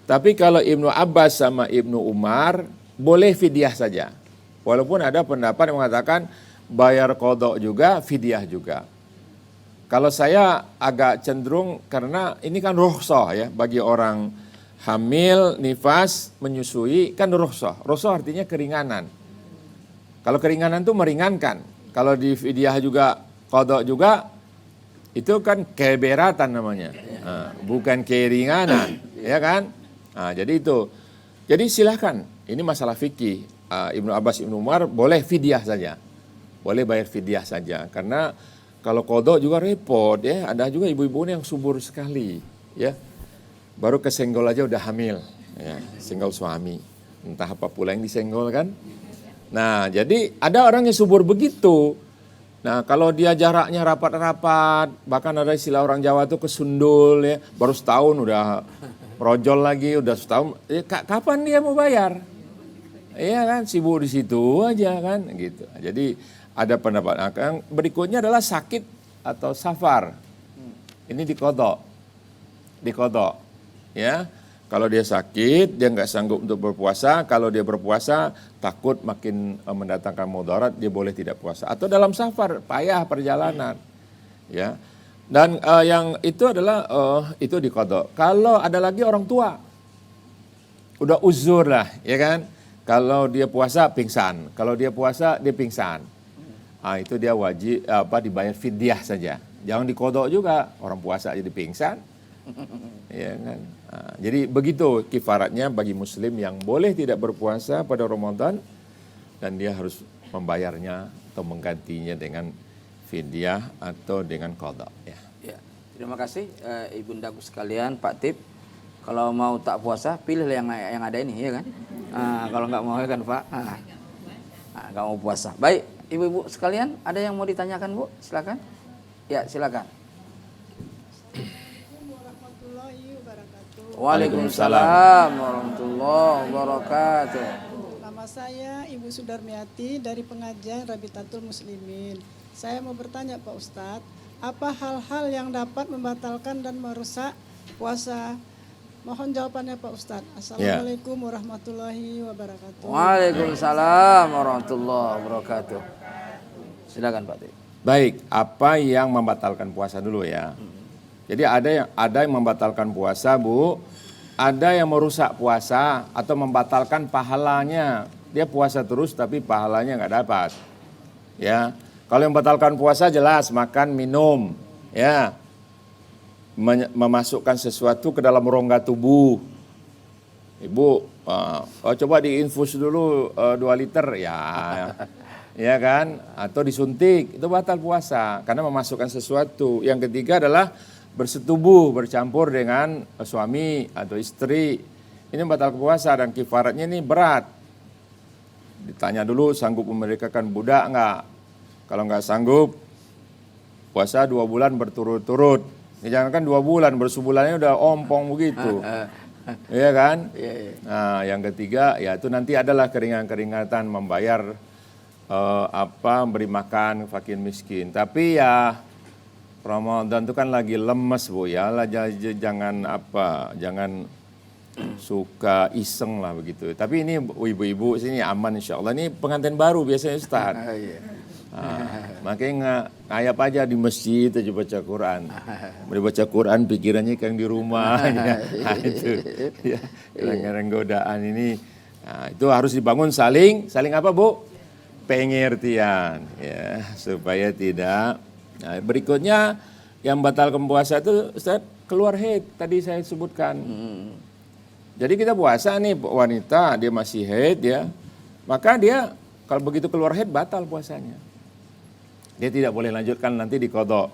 Tapi kalau Ibnu Abbas sama Ibnu Umar, boleh fidyah saja. Walaupun ada pendapat yang mengatakan bayar qadha juga, fidyah juga. Kalau saya agak cenderung, karena ini kan rukhsah ya, bagi orang hamil, nifas, menyusui, kan rukhsah. Rukhsah artinya keringanan. Kalau keringanan itu meringankan. Kalau di fidyah juga, qadha juga, itu kan keberatan namanya. Nah, bukan keringanan, ya kan? Nah, jadi itu. Jadi silahkan, ini masalah fikih. Ibnu Abbas, Ibnu Umar boleh fidyah saja. Boleh bayar fidyah saja. Karena kalau qadha juga repot ya. Ada juga ibu-ibu yang subur sekali, ya. Baru kesenggol aja udah hamil, ya, senggol suami. Entah apa pula yang disenggol kan. Nah, jadi ada orang yang subur begitu. Nah, kalau dia jaraknya rapat-rapat, bahkan ada istilah orang Jawa tuh kesundul ya, baru setahun udah rojol lagi, udah setahun, ya, kapan dia mau bayar? Iya kan, sibuk di situ aja kan, gitu. Jadi ada pendapat. Nah, yang berikutnya adalah sakit atau safar. Ini diqadha. Ya, kalau dia sakit, dia nggak sanggup untuk berpuasa. Kalau dia berpuasa, takut makin mendatangkan mudarat, dia boleh tidak puasa. Atau dalam safar, payah perjalanan, ya. Dan yang itu adalah itu diqadha. Kalau ada lagi orang tua, udah uzur lah, ya kan. Kalau dia puasa pingsan, kalau dia puasa dia pingsan. Itu dia wajib dibayar fidyah saja. Jangan dikodok juga, orang puasa jadi pingsan. Ya kan? Nah, jadi begitu kifaratnya bagi muslim yang boleh tidak berpuasa pada Ramadan dan dia harus membayarnya atau menggantinya dengan fidyah atau dengan qada. Ya. Ya, terima kasih ibundaku sekalian, Pak Tip. Kalau mau tak puasa, pilih yang ada ini, ya kan? Kalau nggak mau ya kan Pak, nggak mau puasa. Baik, ibu-ibu sekalian, ada yang mau ditanyakan Bu? Silakan. Ya, silakan. Waalaikumsalam warahmatullahi wabarakatuh. Nama saya Ibu Sudarmiati dari pengajian Rabitatul Muslimin. Saya mau bertanya Pak Ustadz, apa hal-hal yang dapat membatalkan dan merusak puasa? Mohon jawabannya Pak Ustadz. Assalamualaikum warahmatullahi wabarakatuh. Waalaikumsalam warahmatullahi wabarakatuh. Silakan Pak Tip. Baik, apa yang membatalkan puasa dulu ya. Jadi ada yang membatalkan puasa, Bu. Ada yang merusak puasa atau membatalkan pahalanya. Dia puasa terus tapi pahalanya nggak dapat. Ya. Kalau yang membatalkan puasa jelas makan, minum, ya. Memasukkan sesuatu ke dalam rongga tubuh. Ibu, coba diinfus dulu 2 liter ya. Ya kan? Atau disuntik, itu batal puasa karena memasukkan sesuatu. Yang ketiga adalah bersetubuh, bercampur dengan suami atau istri. Ini batal puasa dan kifaratnya ini berat. Ditanya dulu sanggup memerdekakan budak enggak? Kalau enggak sanggup, puasa 2 bulan berturut-turut. Jangan kan 2 bulan, bersebulannya udah ompong begitu. Iya kan? Nah, yang ketiga ya itu nanti adalah keringan-keringatan membayar beri makan fakir miskin. Tapi ya Ramadan itu kan lagi lemes Bu ya, jangan suka iseng lah begitu. Tapi ini ibu-ibu sini aman insya Allah. Ini pengantin baru biasanya Ustaz. Makanya ngayap aja di masjid aja baca Quran. Mau baca Quran pikirannya kan di rumah. Itu ya, kadang-kadang godaan ini. Nah, itu harus dibangun saling apa Bu? Pengertian ya supaya tidak. Nah, berikutnya yang batalkan puasa itu Ustaz, keluar haid tadi saya sebutkan. Jadi kita puasa nih wanita dia masih haid ya, maka dia kalau begitu keluar haid batal puasanya. Dia tidak boleh lanjutkan nanti diqadha.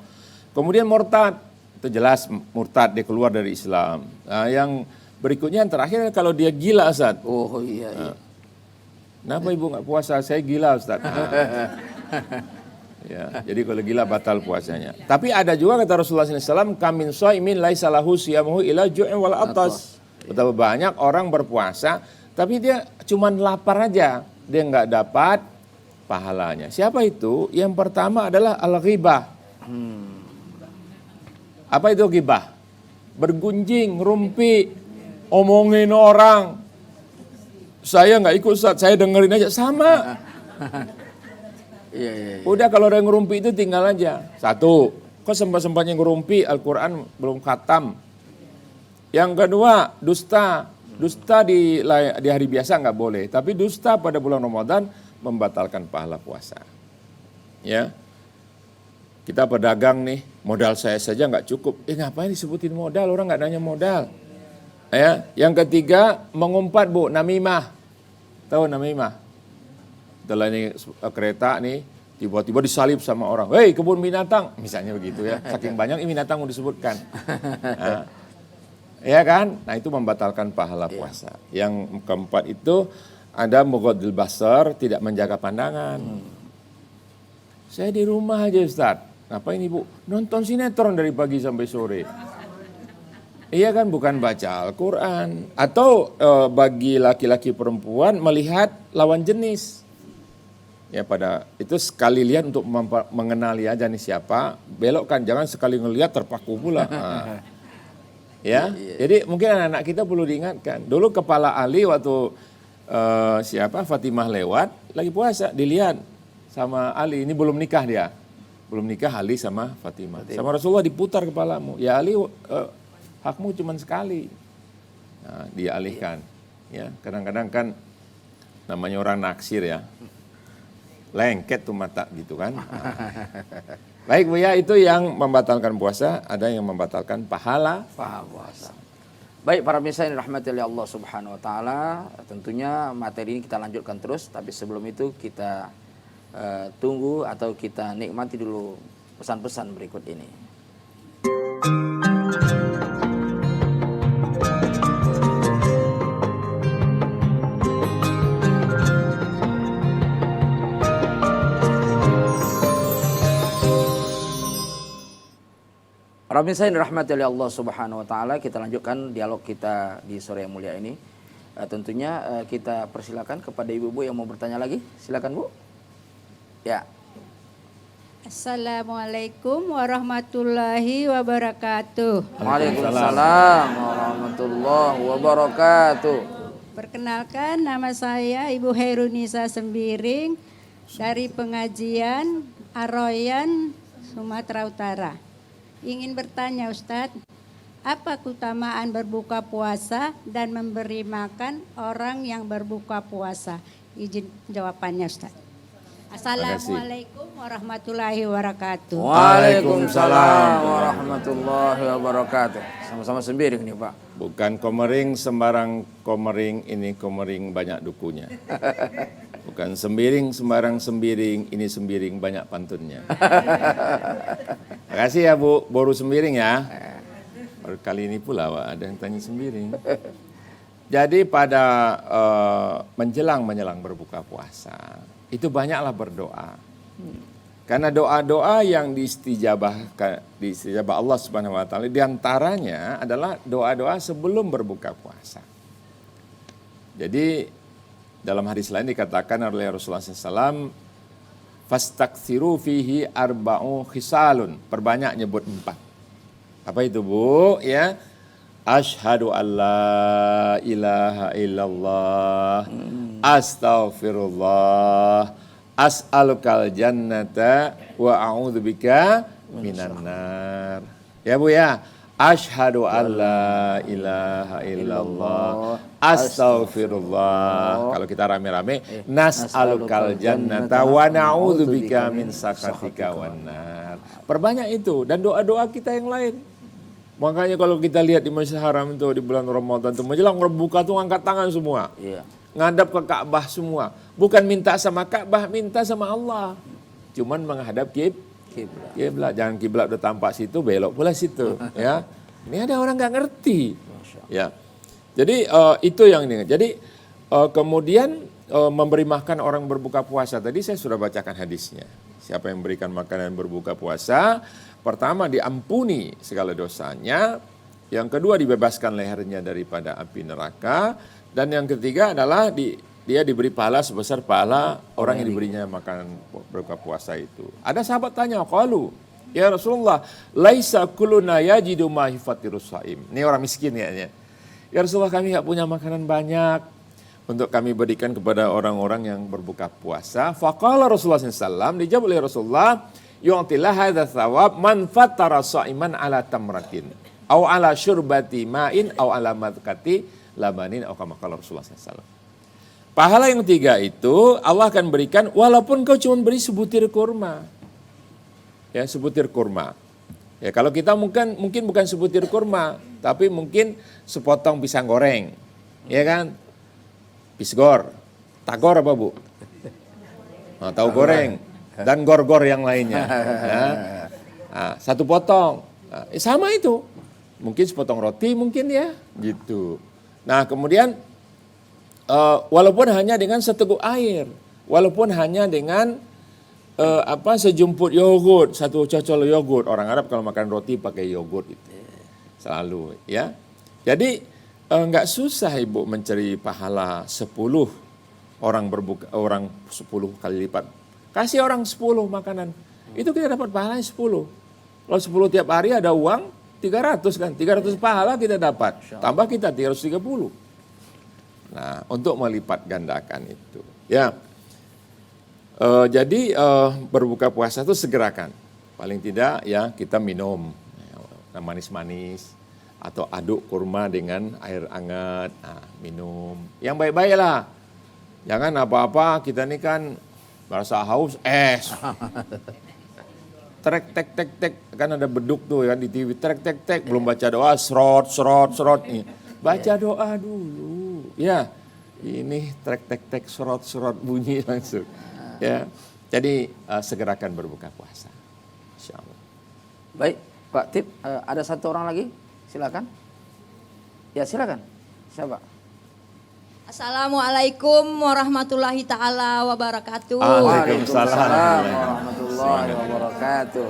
Kemudian murtad, itu jelas murtad dia keluar dari Islam. Nah, yang berikutnya yang terakhir kalau dia gila Ustaz. Oh iya. Kenapa ibu nggak puasa? Saya gila Ustaz. Ya, jadi kalau gila batal puasanya. Tapi ada juga kata Rasulullah SAW, kamin shaimin laisa lahu siyamuhu ila ju'in wal atas. Betapa banyak orang berpuasa, tapi dia cuma lapar aja, dia nggak dapat pahalanya. Siapa itu? Yang pertama adalah al-ghibah. Apa itu ghibah? Bergunjing, ngerumpi, omongin orang. Saya nggak ikut Ustaz, saya dengerin aja sama. Iya. Udah kalau ada yang ngerumpi itu tinggal aja. 1, kok sempat-sempatnya ngerumpi Al-Quran belum khatam. Yang kedua, dusta. Dusta di hari biasa nggak boleh, tapi dusta pada bulan Ramadan membatalkan pahala puasa. Ya, kita pedagang nih, modal saya saja nggak cukup. Ngapain disebutin modal? Orang nggak nanya modal. Ya, yang ketiga mengumpat Bu, namimah. Tahu namimah? Setelah ini kereta nih, tiba-tiba disalip sama orang. Hei kebun binatang, misalnya begitu ya. Saking banyak ini binatang mau disebutkan. Nah, ya kan? Nah itu membatalkan pahala puasa. Yang keempat itu ada mughaddil basar, tidak menjaga pandangan. Saya di rumah aja Ustaz. Ngapain Ibu? Nonton sinetron dari pagi sampai sore. Iya kan, bukan baca Al-Quran. Atau bagi laki-laki perempuan melihat lawan jenis. Ya pada itu sekali lihat untuk mengenali aja nih siapa, belokkan, jangan sekali ngelihat terpaku pula. Ya, jadi mungkin anak-anak kita perlu diingatkan. Dulu kepala Ali waktu Fatimah lewat lagi puasa, dilihat sama Ali, ini belum nikah dia. Belum nikah Ali sama Fatimah. Sama Rasulullah diputar kepalamu. Ya Ali, hakmu cuma sekali. Nah, dia alihkan. Ya, kadang-kadang kan namanya orang naksir ya. Lengket tuh mata gitu kan. Baik Buya, itu yang membatalkan puasa, ada yang membatalkan pahala puasa. Baik para pemirsa yang dirahmati oleh Allah Subhanahu wa taala, tentunya materi ini kita lanjutkan terus, tapi sebelum itu kita tunggu atau kita nikmati dulu pesan-pesan berikut ini. Para pemirsa yang dirahmati oleh Allah Subhanahu wa taala, kita lanjutkan dialog kita di sore yang mulia ini. Tentunya kita persilakan kepada ibu-ibu yang mau bertanya lagi. Silakan Bu. Ya. Assalamualaikum warahmatullahi wabarakatuh. Waalaikumsalam warahmatullahi wabarakatuh. Perkenalkan, nama saya Ibu Hairunisa Sembiring dari pengajian Ar-Royan, Sumatera Utara. Ingin bertanya Ustadz, apa keutamaan berbuka puasa dan memberi makan orang yang berbuka puasa? Izin jawabannya Ustadz. Assalamualaikum warahmatullahi wabarakatuh. Waalaikumsalam warahmatullahi wabarakatuh. Sama-sama sembiring nih Pak. Bukan komering sembarang komering, ini komering banyak dukunya. Bukan sembiring sembarang sembiring, ini sembiring banyak pantunnya. Makasih ya Bu, baru sembiring ya. Baru kali ini pula ada yang tanya sembiring. Jadi pada menjelang berbuka puasa, itu banyaklah berdoa. Karena doa-doa yang diistijabah Allah Subhanahu wa taala diantaranya adalah doa-doa sebelum berbuka puasa. Jadi dalam hadis lain dikatakan oleh Rasulullah SAW, fastaksiru fihi arba'u khisalun, perbanyak nyebut 4. Apa itu Bu? Ya, asyhadu alla ilaha illallah, astaghfirullah, as'alukal jannata wa a'udzubika minan nar. Ya Bu ya, asyhadu alla ilaha illallah, astaghfirullah. Kalau kita rame-rame, nas'alukal jannata wa na'udzubika min sakhatika wan nar. Perbanyak itu dan doa-doa kita yang lain. Makanya kalau kita lihat di Masjidil Haram itu di bulan Ramadan itu menjelang berbuka tuh angkat tangan semua. Iya. Ngadap ke Ka'bah semua. Bukan minta sama Ka'bah, minta sama Allah. Cuman menghadap kiblat. Jangan kiblat udah tampak situ, belok pula situ. Ya. Ini ada orang nggak ngerti. Ya. Jadi itu yang ini. Jadi kemudian memberi makan orang berbuka puasa. Tadi saya sudah bacakan hadisnya. Siapa yang memberikan makanan berbuka puasa, pertama diampuni segala dosanya. Yang kedua dibebaskan lehernya daripada api neraka. Dan yang ketiga adalah dia diberi pahala sebesar pahala orang yang diberinya makanan berbuka puasa itu. Ada sahabat tanya, qalu, ya Rasulullah, laisa kulluna yajidu ma yufattirus shaim. Ini orang miskin ya. Ya Rasulullah, kami enggak punya makanan banyak untuk kami berikan kepada orang-orang yang berbuka puasa. Faqala Rasulullah SAW, dijawab oleh Rasulullah, yu'tillah hadza thawab man fattara shaiman ala tamratin au ala syurbati ma'in au ala madkati labanin atau kama qala Rasulullah SAW. Pahala yang 3 itu Allah akan berikan walaupun kau cuma beri sebutir kurma. Ya, sebutir kurma. Ya, kalau kita mungkin bukan sebutir kurma, tapi mungkin sepotong pisang goreng. Ya kan? Pisgor. Tagor apa Bu? Nah, tahu goreng dan gor-gor yang lainnya. Ya. Nah, satu potong. Nah, sama itu. Mungkin sepotong roti mungkin ya, gitu. Nah kemudian walaupun hanya dengan seteguk air, walaupun hanya dengan sejumput yogurt, satu cocol yogurt. Orang Arab kalau makan roti pakai yogurt itu selalu ya. Jadi nggak susah Ibu mencari pahala 10 orang berbuka, orang 10 kali lipat. Kasih orang 10 makanan, itu kita dapat pahala 10. Kalau 10 tiap hari ada uang 300 kan, 300 pahala kita dapat, tambah kita 330. Nah, untuk melipat gandakan itu, ya. Jadi berbuka puasa itu segerakan, paling tidak ya kita minum manis-manis atau aduk kurma dengan air hangat, minum. Yang baik-baik lah, jangan apa-apa kita ini kan merasa haus, es. trek tek tek tek, kan ada beduk tuh ya di TV, trek tek tek, belum baca doa, serot nih. Baca doa dulu. Ya, ini trek tek tek serot bunyi langsung. Ya. Jadi segerakan berbuka puasa. Insyaallah. Baik, Pak Tip, ada satu orang lagi, silakan. Ya silakan. Siapa? Assalamualaikum warahmatullahi ta'ala wabarakatuh. Waalaikumsalam warahmatullahi wabarakatuh.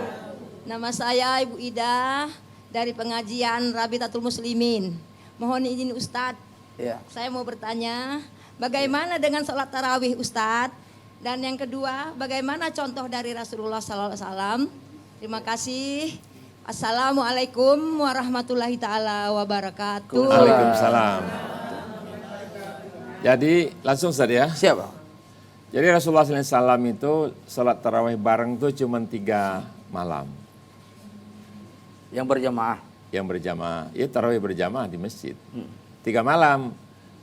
Nama saya Ibu Ida dari pengajian Rabitatul Muslimin. Mohon izin Ustadz, Ya. saya mau bertanya, bagaimana dengan sholat tarawih Ustadz? Dan yang kedua, bagaimana contoh dari Rasulullah SAW? Terima kasih. Assalamualaikum warahmatullahi ta'ala wabarakatuh. Waalaikumsalam. Jadi langsung saja ya. Siapa? Jadi Rasulullah SAW itu sholat tarawih bareng itu cuma 3 malam. Yang berjamaah. Yang berjamaah, ya tarawih berjamaah di masjid. 3 malam.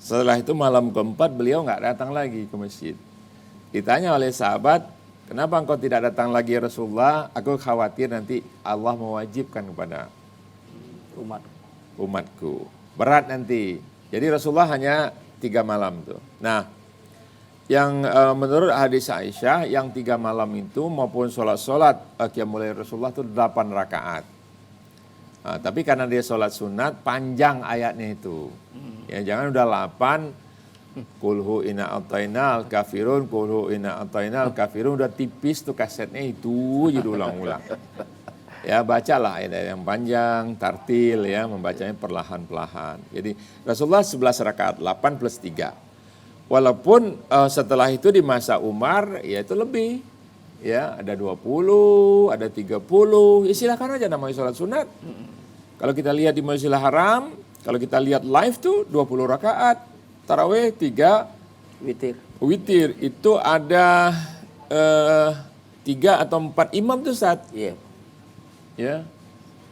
Setelah itu malam keempat beliau nggak datang lagi ke masjid. Ditanya oleh sahabat, kenapa engkau tidak datang lagi ya Rasulullah? Aku khawatir nanti Allah mewajibkan kepada umatku. Berat nanti. Jadi Rasulullah hanya 3 malam tuh. Nah, yang menurut hadis Aisyah, yang 3 malam itu maupun sholat qiyamul lail Rasulullah itu 8 rakaat. Nah, tapi karena dia sholat sunat, panjang ayatnya itu. Ya, jangan udah 8, kulhu ina atainal kafirun, kulhu ina atainal kafirun, udah tipis tuh kasetnya itu jadi ulang-ulang. Ya bacalah ayat yang panjang, tartil ya, membacanya perlahan-lahan. Jadi Rasulullah 11 rakaat, 8 plus 3. Walaupun setelah itu di masa Umar ya itu lebih. Ya, ada 20, ada 30, ya silakan aja namanya sholat sunat. Kalau kita lihat di Masjidil Haram, kalau kita lihat live tuh 20 rakaat, tarawih 3 witir. Itu ada 3 atau 4 imam tuh Ustaz. Iya. Ya,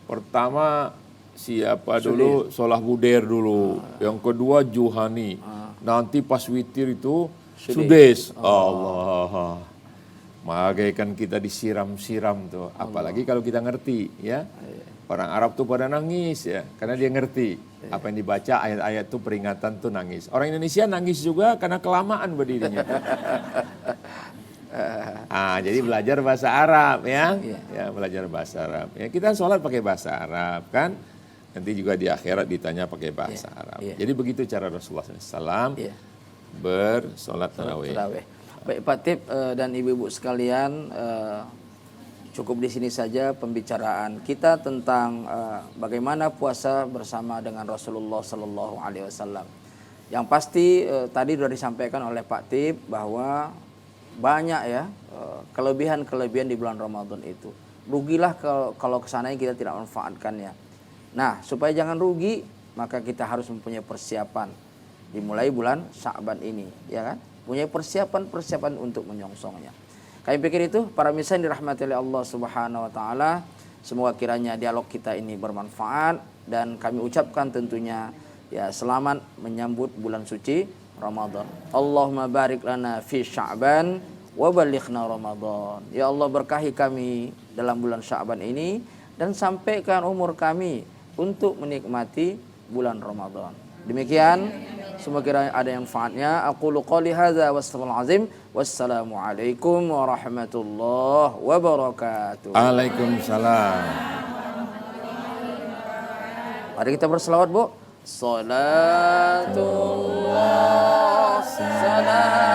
pertama siapa dulu? Sholah Buder dulu. Yang kedua Juhani. Nanti pas witir itu Sudes. Allah. Bagaikan kita disiram-siram tuh. Apalagi kalau kita ngerti ya. Orang Arab tuh pada nangis ya. Karena dia ngerti. Apa yang dibaca ayat-ayat tuh peringatan tuh nangis. Orang Indonesia nangis juga karena kelamaan berdirinya. Jadi belajar bahasa Arab ya. Ya, belajar bahasa Arab. Ya, kita sholat pakai bahasa Arab kan. Nanti juga di akhirat ditanya pakai bahasa Arab. Jadi begitu cara Rasulullah SAW bersolat tarawih. Baik Pak Tip dan ibu-ibu sekalian, cukup di sini saja pembicaraan kita tentang bagaimana puasa bersama dengan Rasulullah Sallallahu Alaihi Wasallam. Yang pasti tadi sudah disampaikan oleh Pak Tip bahwa banyak ya kelebihan-kelebihan di bulan Ramadan itu. Rugilah kalau kesananya kita tidak memanfaatkannya. Nah, supaya jangan rugi, maka kita harus mempunyai persiapan dimulai bulan Sya'ban ini, ya kan? Punya persiapan untuk menyongsongnya. Kami pikir itu para misa yang dirahmati oleh Allah Subhanahu wa taala, semoga kiranya dialog kita ini bermanfaat dan kami ucapkan tentunya ya selamat menyambut bulan suci Ramadan. Allahumma barik lana fi Sya'ban wa balighna Ramadan. Ya Allah berkahi kami dalam bulan Sya'ban ini dan sampaikan umur kami untuk menikmati bulan Ramadan. Demikian, semoga kiranya ada yang manfaatnya. Aqulu qouli hadza wassalamu'al azim. Wassalamualaikum warahmatullahi wabarakatuh. Waalaikumsalam. Mari kita berselawat, Bu. Salatullah salam